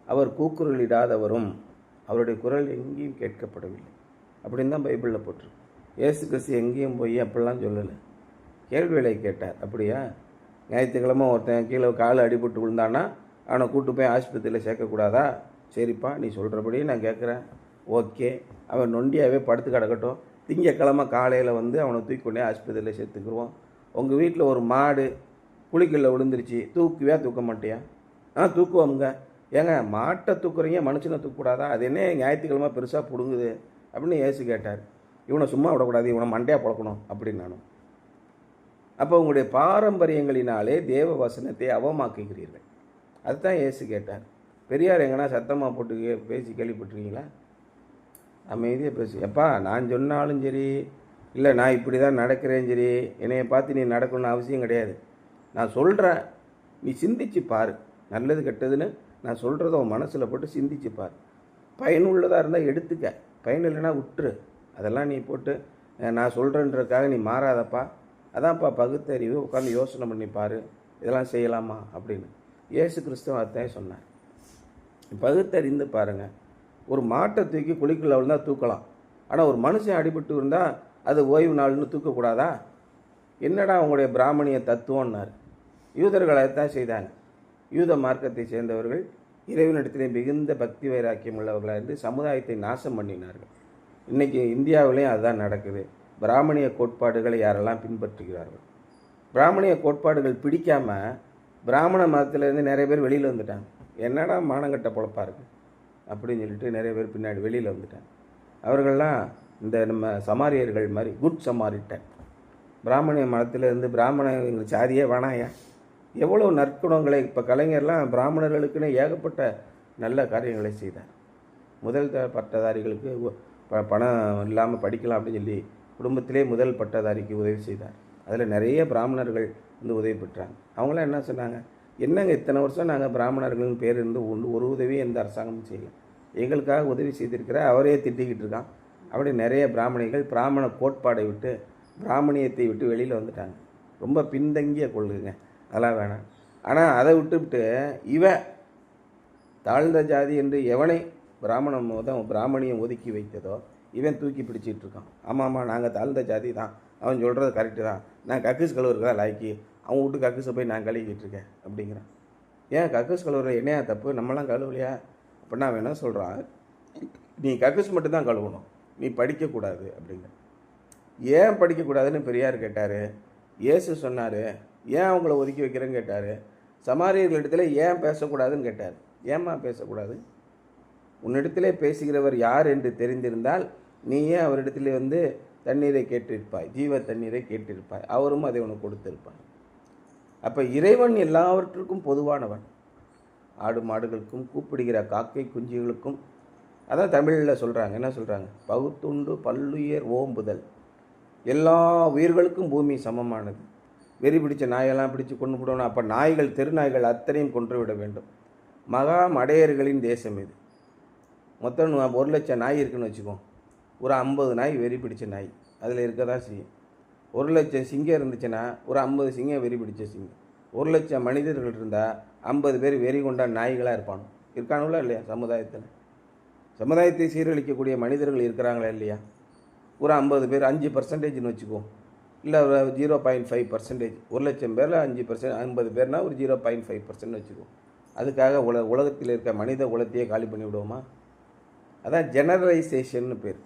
அவர் கூக்குரலிடாதவரும் அவருடைய குரல் எங்கேயும் கேட்கப்படவில்லை அப்படின்னு தான் பைபிளில் போட்டிருக்கு. இயேசு கிறிஸ்து எங்கேயும் போய் அப்படிலாம் சொல்லலை, கேள்விகளை கேட்டார். அப்படியா? ஞாயிற்றுக்கிழமை ஒருத்தன் கீழே கால் அடிபட்டு விழுந்தானா அவனை கூட்டு போய் ஆஸ்பத்திரியில் சேர்க்கக்கூடாதா? சரிப்பா, நீ சொல்கிறபடியே நான் கேட்குறேன், ஓகே. அவன் நொண்டியாகவே படுத்து கிடக்கட்டும், திங்கக்கிழமை காலையில் அவனை தூக்கி கொண்டே ஆஸ்பத்திரியில் சேர்த்துக்குருவோம். உங்கள் வீட்டில் ஒரு மாடு குளிக்கல்ல விழுந்துருச்சு, தூக்குவியா தூக்க மாட்டியா? தூக்குவோங்க. ஏங்க மாட்டை தூக்குறீங்க, மனுஷனை தூக்கக்கூடாதா? அது என்ன ஞாயிற்றுக்கிழமை பெருசாக பிடுங்குது அப்படின்னு இயேசு கேட்டார். இவனை சும்மா விடக்கூடாது, இவனை மண்டையாக பழக்கணும் அப்படின்னு நானும். அப்போ உங்களுடைய பாரம்பரியங்களினாலே தேவ வசனத்தை அவமாக்குகிறீர்கள். அதுதான் இயேசு கேட்டார். பெரியார் எங்கன்னா சத்தமாக போட்டு பேசி கேள்விப்பட்டிருக்கீங்களா? அமைதியாக பேசி, எப்பா நான் சொன்னாலும் சரி, இல்லை நான் இப்படி தான் நடக்கிறேன் சரி, என்னையை பார்த்து நீ நடக்கணும்னு அவசியம் கிடையாது. நான் சொல்கிறேன், நீ சிந்திச்சு பாரு. நல்லது கெட்டதுன்னு நான் சொல்கிறத உன் மனசில் போட்டு சிந்திச்சு பாரு. பயனுள்ளதாக இருந்தால் எடுத்துக்க, பயன் இல்லைன்னா விட்டுரு. அதெல்லாம் நீ போட்டு நான் சொல்கிறேன்றதுக்காக நீ மாறாதப்பா. அதான்ப்பா பகுத்தறிவு, உட்காந்து யோசனை பண்ணி பாரு, இதெல்லாம் செய்யலாமா அப்படின்னு இயேசு கிறிஸ்துவ அதான் சொன்னார். பகுத்தறிந்து பாருங்கள். ஒரு மாட்டை தூக்கி குழிக்குள்ள விழுந்தால் தூக்கலாம், ஆனால் ஒரு மனுஷன் அடிபட்டு இருந்தால் அது ஓய்வு நாள்னு தூக்கக்கூடாதா? என்னடா உங்களுடைய பிராமணிய தத்துவம்னார். யூதர்கள் அதைத்தான் செய்தாங்க. யூத மார்க்கத்தை சேர்ந்தவர்கள் இறைவனிடத்திலே மிகுந்த பக்தி வைராக்கியம் உள்ளவர்களாக இருந்து சமுதாயத்தை நாசம் பண்ணினார்கள். இன்றைக்கி இந்தியாவிலேயும் அதுதான் நடக்குது. பிராமணிய கோட்பாடுகளை யாரெல்லாம் பின்பற்றுகிறார்கள், பிராமணிய கோட்பாடுகள் பிடிக்காமல் பிராமண மதத்திலேருந்து நிறைய பேர் வெளியில் வந்துட்டாங்க. என்னடா மானங்கட்ட பொழப்பாக இருக்குது அப்படின்னு சொல்லிட்டு நிறைய பேர் பின்னாடி வெளியில் வந்துட்டாங்க. அவர்கள்லாம் இந்த நம்ம சமாரியர்கள் மாதிரி குட் சமாரிட்டன். பிராமணிய மதத்திலேருந்து பிராமண சாதியே வேணாயா. எவ்வளோ நற்குணங்களை இப்போ கலைஞர்லாம் பிராமணர்களுக்குன்னு ஏகப்பட்ட நல்ல காரியங்களை செய்தார். முதல் பட்டதாரிகளுக்கு பணம் இல்லாமல் படிக்கலாம் அப்படின்னு சொல்லி குடும்பத்திலே முதல் பட்டதாரிக்கு உதவி செய்தார். அதில் நிறைய பிராமணர்கள் வந்து உதவி பெற்றாங்க. அவங்களாம் என்ன சொன்னாங்க, என்னங்க இத்தனை வருஷம் நாங்கள் பிராமணர்கள்னு பேர் இருந்து ஒரு உதவியும் எந்த அரசாங்கமும் செய்யலை, எங்களுக்காக உதவி செய்திருக்கிற அவரே திட்டிக்கிட்டு இருக்கான். அப்படி நிறைய பிராமணிகள் பிராமண கோட்பாடை விட்டு பிராமணியத்தை விட்டு வெளியில் வந்துட்டாங்க. ரொம்ப பின்தங்கிய கொள்கைங்க, அதெல்லாம் வேணாம். ஆனால் அதை விட்டுவிட்டு இவன் தாழ்ந்த ஜாதி என்று எவனை பிராமணியம் ஒதுக்கி வைத்ததோ இவன் தூக்கி பிடிச்சிட்டு இருக்கான். ஆமாம்மா நாங்கள் தாழ்ந்த ஜாதி தான், அவன் சொல்கிறது கரெக்டு தான், நான் கக்கூஸ் கழுவுறதா லாய்க்கி, அவன் விட்டு கக்கூஸை போய் நான் கழுவிக்கிட்டு இருக்கேன் அப்படிங்கிறான். ஏன் கக்கூஸ் கழுவுற என்னையா தப்பு, நம்மளாம் கழுவலையா? அப்படின்னா அவன் என்ன சொல்கிறான், நீ கக்கூஸ் மட்டும்தான் கழுவணும், நீ படிக்கக்கூடாது அப்படிங்கிற. ஏன் படிக்கக்கூடாதுன்னு பெரியார் கேட்டார். இயேசு சொன்னார், ஏன் அவங்கள ஒதுக்கி வைக்கிறேன்னு கேட்டார். சமாரியர்களிடத்துல ஏன் பேசக்கூடாதுன்னு கேட்டார். ஏம்மா பேசக்கூடாது? உன்னிடத்திலே பேசுகிறவர் யார் என்று தெரிந்திருந்தால் நீயே அவரிடத்திலே வந்து தண்ணீரை கேட்டிருப்பாய், ஜீவ தண்ணீரை கேட்டிருப்பாய், அவரும் அதை உனக்கு கொடுத்திருப்பார். அப்போ இறைவன் எல்லாவற்றுக்கும் பொதுவானவன். ஆடு மாடுகளுக்கும் கூப்பிடுகிற காக்கை குஞ்சுகளுக்கும், அதான் தமிழில் சொல்கிறாங்க, என்ன சொல்கிறாங்க, பகுத்துண்டு பல்லுயிர் ஓம்புதல். எல்லா உயிர்களுக்கும் பூமி சமமானது. வெறி பிடிச்ச நாயெல்லாம் பிடிச்சி கொண்டு விடணும். அப்போ நாய்கள், தெரு நாய்கள் அத்தனையும் கொன்று விட வேண்டும். மகா மடையர்களின் தேசம் இது. மொத்தம் 1,00,000 நாய் இருக்குன்னு வச்சுக்கோம். ஒரு 50 நாய் வெறி பிடிச்ச நாய் அதில் இருக்க தான் செய்யும். 1,00,000 சிங்கம் இருந்துச்சுன்னா ஒரு 50 சிங்கம் வெறி பிடிச்ச சிங்கம். 1,00,000 மனிதர்கள் இருந்தால் 50 பேர் வெறி கொண்டா நாய்களாக இருக்கானுங்களா இல்லையா? சமுதாயத்தை சீரழிக்கக்கூடிய மனிதர்கள் இருக்கிறாங்களா இல்லையா? ஒரு 50 பேர், 5%ன்னு வச்சுக்குவோம், இல்லை ஒரு 0.5%. 1,00,000 பேரில் 5%, 50 பேர்னால் ஒரு 0.5% வச்சுக்குவோம். அதுக்காக உலகத்தில் இருக்க மனித குலத்தையே காலி பண்ணி விடுவோமா? அதான் ஜெனரலைசேஷன்னு பேர்.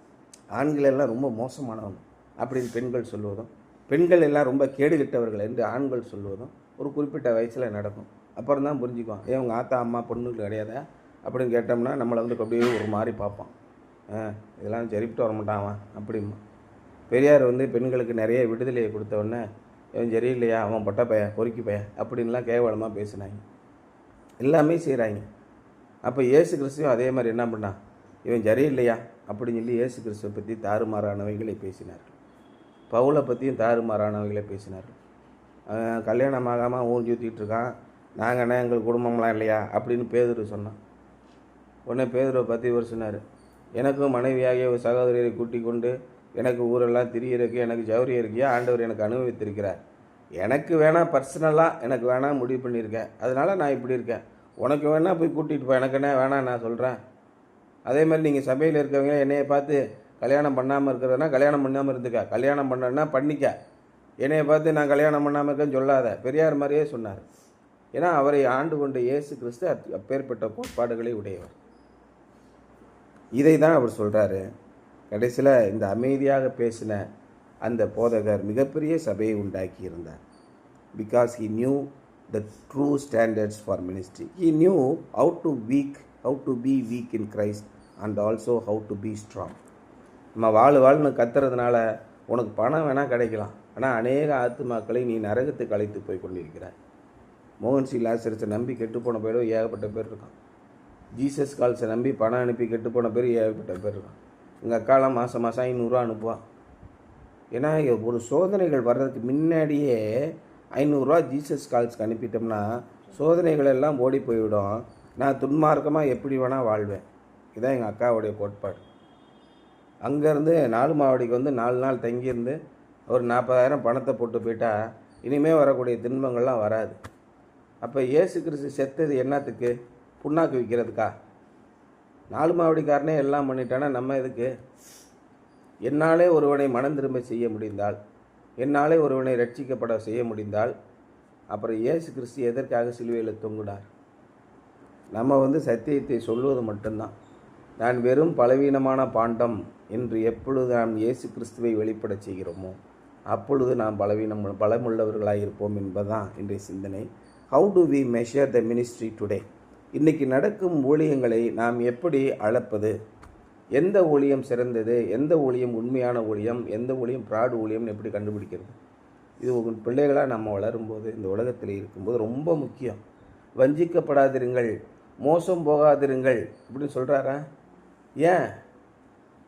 ஆண்கள் எல்லாம் ரொம்ப மோசமானவங்க அப்படின்னு பெண்கள் சொல்லுவதும், பெண்கள் எல்லாம் ரொம்ப கேடுகட்டவர்கள் என்று ஆண்கள் சொல்லுவதும் ஒரு குறிப்பிட்ட வயசில் நடக்கும். அப்புறம் தான் புரிஞ்சுக்குவோம், ஏன் உங்கள் ஆத்தா அம்மா பொண்ணுக்கு கிடையாதா அப்படின்னு கேட்டோம்னா நம்மளை வந்து அப்படியே ஒரு மாதிரி பார்ப்பான். இதெல்லாம் சரிப்பிட்டு வர மாட்டான் அப்படிமா. பெரியார் வந்து பெண்களுக்கு நிறைய விடுதலையை கொடுத்தவொடனே இவன் சரியில்லையா, அவன் பொட்டை பையன், பொறுக்கி பையன் அப்படின்லாம் கேவலமாக பேசினாங்க, எல்லாமே செய்கிறாங்க. அப்போ இயேசு கிறிஸ்துவும் அதே மாதிரி என்ன பண்ணான், இவன் சரியில்லையா அப்படின்னு சொல்லி இயேசு கிறிஸ்துவை பற்றி தாறுமாறானவைகளை பேசினார்கள். பவுலை பற்றியும் தாறுமாறானவைகளை பேசினார்கள். கல்யாணம் ஆகாமல் ஊர் சுற்றிட்டு இருக்கான், நாங்கள் என்ன எங்கள் குடும்பம்லாம் இல்லையா அப்படின்னு பேதுரு சொன்னான். உடனே பேதுருவை பற்றி இவர் சொன்னார், எனக்கும் மனைவியாகிய ஒரு சகோதரியரை கூட்டி கொண்டு எனக்கு ஊரெல்லாம் திரியறக்கு எனக்கு ஜவுரி இருக்கியா ஆண்டவர் எனக்கு அனுபவித்திருக்கிறார். எனக்கு வேணால் பர்சனலாக எனக்கு வேணால் முடிவு பண்ணியிருக்கேன், அதனால் நான் இப்படி இருக்கேன். உனக்கு வேணால் போய் கூட்டிகிட்டு போ, எனக்கு என்ன வேணாம் நான் சொல்கிறேன். அதே மாதிரி நீங்கள் சபையில் இருக்கவங்க என்னையை பார்த்து கல்யாணம் பண்ணாமல் இருக்கிறதுனா கல்யாணம் பண்ணாமல் இருந்துக்க, கல்யாணம் பண்ணனா பண்ணிக்க, என்னையை பார்த்து நான் கல்யாணம் பண்ணாமல் இருக்கேன்னு சொல்லாத. பெரியார் மாதிரியே சொன்னார். ஏன்னா அவரை ஆண்டு கொண்ட இயேசு கிறிஸ்து அப்பேற்பட்ட கோட்பாடுகளை உடையவர். இதை தான் அவர் சொல்கிறாரு. கடைசியில் இந்த அமைதியாக பேசின அந்த போதகர் மிகப்பெரிய சபையை உண்டாக்கி இருந்தார். Because he knew the true standards for ministry. He knew how to be weak in Christ and also how to be strong. நம்ம வாழ்னு கத்துறதுனால உனக்கு பணம் வேணால் கிடைக்கலாம், ஆனால் அநேக ஆத்துமாக்களை நீ நரகத்துக்கு அழைத்து போய் கொண்டிருக்கிறாய். மோகன்சி லாசரஸை நம்பி கெட்டுப்போன பேரும் ஏகப்பட்ட பேர் இருக்கான். ஜீசஸ் கால்ஸை நம்பி பணம் அனுப்பி கெட்டுப்போன பேர் ஏகப்பட்ட பேர் இருக்கான். எங்கள் அக்காலாம் மாதம் மாதம் 500 அனுப்புவான். ஏன்னா ஒரு சோதனைகள் வர்றதுக்கு முன்னாடியே 500 ஜீசஸ் கால்ஸ்க்கு அனுப்பிட்டோம்னா சோதனைகள் எல்லாம் ஓடி போய்விடும். நான் துன்மார்க்கமாக எப்படி வேணால் வாழ்வேன். இதுதான் எங்கள் அக்காவுடைய கோட்பாடு. அங்கேருந்து 4 மாவடிக்கு வந்து 4 நாள் தங்கியிருந்து ஒரு 40,000 பணத்தை போட்டு போயிட்டா இனிமேல் வரக்கூடிய துன்பங்கள்லாம் வராது. அப்போ இயேசு கிறிஸ்து செத்தது என்னத்துக்கு? புண்ணாக்கு விற்கிறதுக்கா? 4 மாவடிக்காரனே எல்லாம் பண்ணிட்டானா நம்ம எதுக்கு? என்னாலே ஒருவனை மனம் திரும்ப செய்ய முடிந்தால், என்னாலே ஒருவனை ரட்சிக்கப்பட செய்ய முடிந்தால், அப்புறம் இயேசு கிறிஸ்து எதற்காக சிலுவையில் தொங்குனார்? நம்ம வந்து சத்தியத்தை சொல்வது மட்டும்தான். நான் வெறும் பலவீனமான பாண்டம் என்று எப்பொழுது நாம் இயேசு கிறிஸ்துவை வெளிப்பட செய்கிறோமோ அப்பொழுது நாம் பலமுள்ளவர்களாக இருப்போம் என்பதுதான் இன்றைய சிந்தனை. How do we measure the ministry today? இன்றைக்கி நடக்கும் ஊழியங்களை நாம் எப்படி அளப்பது? எந்த ஊழியம் சிறந்தது, எந்த ஊழியம் உண்மையான ஊழியம், எந்த ஊழியம் ஃப்ராட் ஊழியம்னு எப்படி கண்டுபிடிக்கிறது? இது உங்கள் பிள்ளைகளாக நம்ம வளரும்போது, இந்த உலகத்தில் இருக்கும்போது ரொம்ப முக்கியம். வஞ்சிக்கப்படாதிருங்கள், மோசம் போகாதிருங்கள் அப்படின்னு சொல்கிறாரா? ஏன்?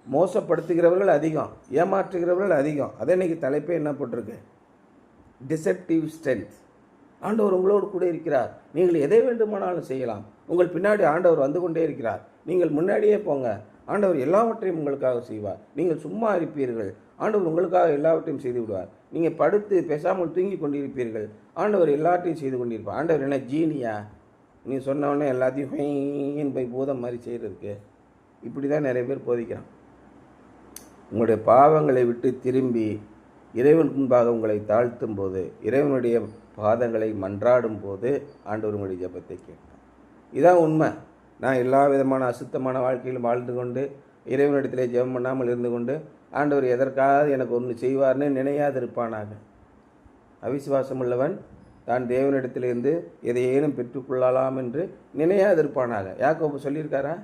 மோசப்படுத்துகிறவர்கள் அதிகம், ஏமாற்றுகிறவர்கள் அதிகம். அதே இன்றைக்கி தலைப்பே என்ன போட்டிருக்கு? Deceptive strength. ஆண்டவர் உங்களோடு கூட இருக்கிறார். நீங்கள் எதை வேண்டுமானாலும் செய்யலாம். உங்கள் பின்னாடி ஆண்டவர் வந்து கொண்டே இருக்கிறார். நீங்கள் முன்னாடியே போங்க. ஆண்டவர் எல்லாவற்றையும் உங்களுக்காக செய்வார். நீங்கள் சும்மா இருப்பீர்கள், ஆண்டவர் உங்களுக்காக எல்லாவற்றையும் செய்து விடுவார். நீங்கள் படுத்து பேசாமல் தூங்கி கொண்டிருப்பீர்கள், ஆண்டவர் எல்லாத்தையும் செய்து கொண்டிருப்பார். ஆண்டவர் என்ன ஜீனியா? நீ சொன்னவொடனே எல்லாத்தையும் போய் பூதம் மாதிரி செய்கிறதுக்கு? இப்படி தான் நிறைய பேர் போதிக்கிறான். உங்களுடைய பாவங்களை விட்டு திரும்பி இறைவன் முன்பாக உங்களை தாழ்த்தும் போது, இறைவனுடைய பாதங்களை மன்றாடும் போது ஆண்டவர் உங்களுடைய ஜெபத்தை கேட்பார். இதான் உண்மை. நான் எல்லா விதமான அசுத்தமான வாழ்க்கையிலும் வாழ்ந்து கொண்டு இறைவனிடத்திலே ஜெபம் பண்ணாமல் இருந்து கொண்டு ஆண்டவர் எதற்காக எனக்கு ஒன்று செய்வார்னு நினையாதிருப்பானாக. அவிசுவாசம் உள்ளவன் தான் தேவனிடத்திலிருந்து எதையேனும் பெற்றுக்கொள்ளலாம் என்று நினையாதிருப்பானாக. யாக்கோபு சொல்லியிருக்காரா?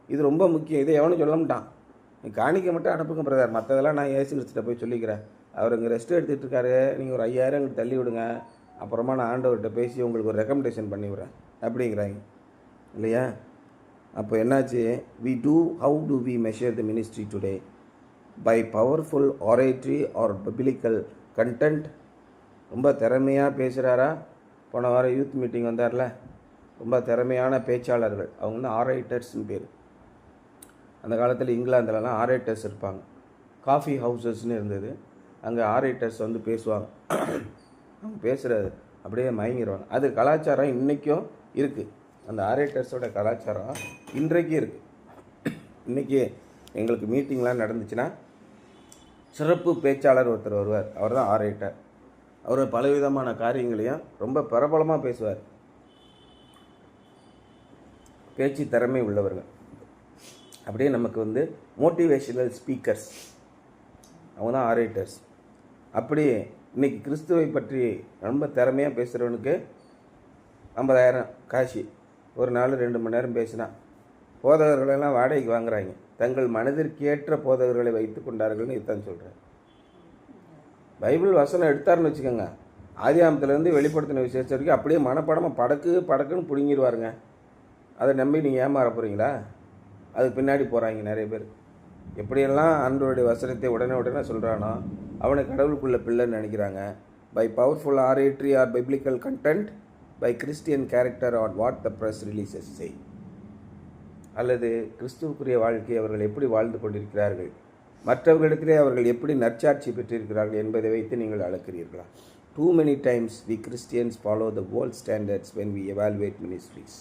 இது ரொம்ப முக்கியம். இதை எவனும் சொல்ல மாட்டான். நீ காணிக்க மட்டும் அனுப்புங்க பிரதர், மற்றதெல்லாம் நான் இயேசு கிறிஸ்துட்ட போய் சொல்லிக்கிறேன். அவர் இங்கே ரெஸ்ட் எடுத்துகிட்டு இருக்காரு, நீங்கள் ஒரு 5,000 எங்களுக்கு தள்ளி விடுங்க, அப்புறமா நான் ஆண்டவர்கிட்ட பேசி உங்களுக்கு ஒரு ரெக்கமெண்டேஷன் பண்ணி விடுறேன் அப்படிங்கிறாங்க இல்லையா? அப்போ என்னாச்சு? How do we measure the ministry today? By powerful oratory or biblical content. ரொம்ப திறமையாக பேசுகிறாரா? போன வாரம் யூத் மீட்டிங் வந்தார்ல, ரொம்ப திறமையான பேச்சாளர்கள், அவங்க வந்து ஆரேட்டர்ஸ்னு பேர். அந்த காலத்தில் இங்கிலாந்துலலாம் ஆரேட்டர்ஸ் இருப்பாங்க. காஃபி ஹவுசஸ்ன்னு இருந்தது, அங்கே ஆரேட்டர்ஸ் வந்து பேசுவாங்க. அவங்க பேசுகிறது அப்படியே மயங்கிடுவாங்க. அது கலாச்சாரம் இன்றைக்கும் இருக்குது. அந்த ஆரேட்டர்ஸோட கலாச்சாரம் இன்றைக்கும் இருக்குது. இன்றைக்கி எங்களுக்கு மீட்டிங்லாம் நடந்துச்சுன்னா சிறப்பு பேச்சாளர் ஒருத்தர் வருவார். அவர் தான் ஆரேட்டர். அவர் பலவிதமான காரியங்களையும் ரொம்ப பிரபலமாக பேசுவார். பேச்சு திறமை உள்ளவர்கள். அப்படியே நமக்கு வந்து மோட்டிவேஷனல் ஸ்பீக்கர்ஸ், அவங்க தான் ஆரேட்டர்ஸ். அப்படி இன்றைக்கி கிறிஸ்துவை பற்றி ரொம்ப திறமையாக பேசுகிறவனுக்கு 50,000 காசு, ஒரு நாள் 2 மணி நேரம் பேசினா. போதகர்களெல்லாம் வாடகைக்கு வாங்குறாங்க. தங்கள் மனதிற்கேற்ற போதகர்களை வைத்து கொண்டார்கள்னு இதுதான் சொல்கிறேன். பைபிள் வசனம் எடுத்தாருன்னு வச்சுக்கோங்க, ஆதியாமத்திலேருந்து வெளிப்படுத்தின விசேஷம் வரைக்கும் அப்படியே மனப்படமாக படக்குன்னு பிடுங்கிடுவாருங்க. அதை நம்பி நீங்கள் ஏமாற போகிறீங்களா? அதுக்கு பின்னாடி போகிறாங்க நிறைய பேர். எப்படியெல்லாம் ஆண்டவருடைய வசனத்தை உடனே சொல்கிறானோ அவனை கடவுளுக்குள்ள பிள்ளைன்னு நினைக்கிறாங்க. By powerful oratory or biblical content, by Christian character or what the press releases say. அல்லது கிறிஸ்துவுக்குரிய வாழ்க்கையை அவர்கள் எப்படி வாழ்ந்து கொண்டிருக்கிறார்கள், மற்றவர்களிடத்திலே அவர்கள் எப்படி நற்சாட்சி பெற்றிருக்கிறார்கள் என்பதை வைத்து நீங்கள் அளக்கிறீர்களா? Too many times we Christians follow the world standards when we evaluate ministries.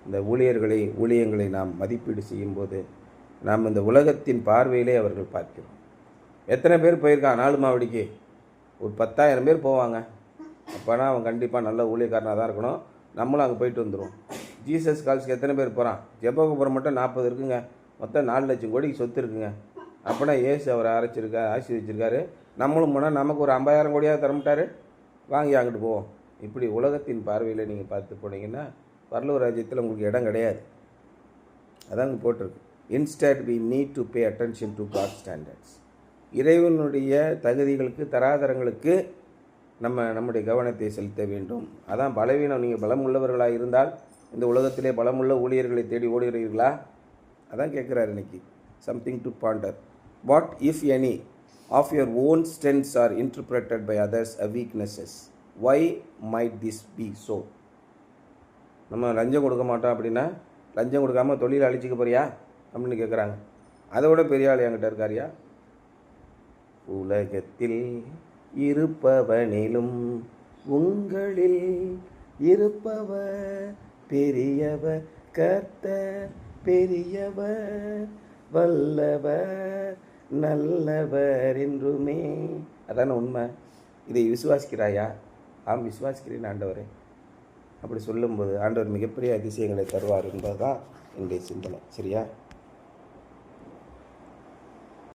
இந்த ஊழியங்களை நாம் மதிப்பீடு செய்யும்போது நாம் இந்த உலகத்தின் பார்வையிலே அவர்கள் பார்க்கிறோம். எத்தனை பேர் போயிருக்கான் 4 மாவடிக்கு? ஒரு 10,000 பேர் போவாங்க. அப்போனா அவன் கண்டிப்பாக நல்ல ஊழியக்காரனாக தான் இருக்கணும். நம்மளும் அங்கே போயிட்டு வந்துடுவோம். ஜீசஸ் கால்ஸ்க்கு எத்தனை பேர் போகிறான்? ஜெபகோபுரம் மட்டும் 40 இருக்குங்க. மொத்தம் 4 லட்சம் கோடிக்கு சொத்து இருக்குங்க. அப்போனா ஏசு அவரை ஆசீர்வதிச்சிருக்காரு. நம்மளும் போனால் நமக்கு ஒரு 50,000 கோடியாக தரமாட்டார். வாங்கி அங்கிட்டு போவோம். இப்படி உலகத்தின் பார்வையில் நீங்கள் பார்த்து போனீங்கன்னா பரலோக ராஜ்யத்தில் உங்களுக்கு இடம் கிடையாது. அதாங்க போட்டிருக்கு. Instead we need to pay attention to God's standards. இறைவனுடைய தகுதிகளுக்கு, தராதரங்களுக்கு நம்முடைய கவனத்தை செலுத்த வேண்டும். அதான் பலவீனம். நீங்கள் பலம் உள்ளவர்களாக இருந்தால் இந்த உலகத்திலே பலமுள்ள ஊழியர்களை தேடி ஓடுகிறீர்களா? அதான் கேட்குறாரு இன்னைக்கு. Something to ponder. What if any of your own strengths are interpreted by others a weaknesses, why might this be so? நம்ம லஞ்சம் கொடுக்க மாட்டோம் அப்படின்னா லஞ்சம் கொடுக்காமல் தொழில் அழிச்சிக்க போறியா அப்படின்னு கேட்குறாங்க. அதை விட பெரிய ஆள் என்கிட்ட இருக்காரியா? உலகத்தில் இருப்பவனிலும் உங்களில் இருப்பவர் பெரியவர், கர்த்தர் பெரியவர், வல்லவர், நல்லவர் என்றுமே. அதான உண்மை. இதை விசுவாசிக்கிறாயா? ஆம், விசுவாசிக்கிறேன் ஆண்டவரே. அப்படி சொல்லும்போது ஆண்டவர் மிகப்பெரிய அதிசயங்களை தருவார் என்பதுதான் என்னுடைய சிந்தனை. சரியா?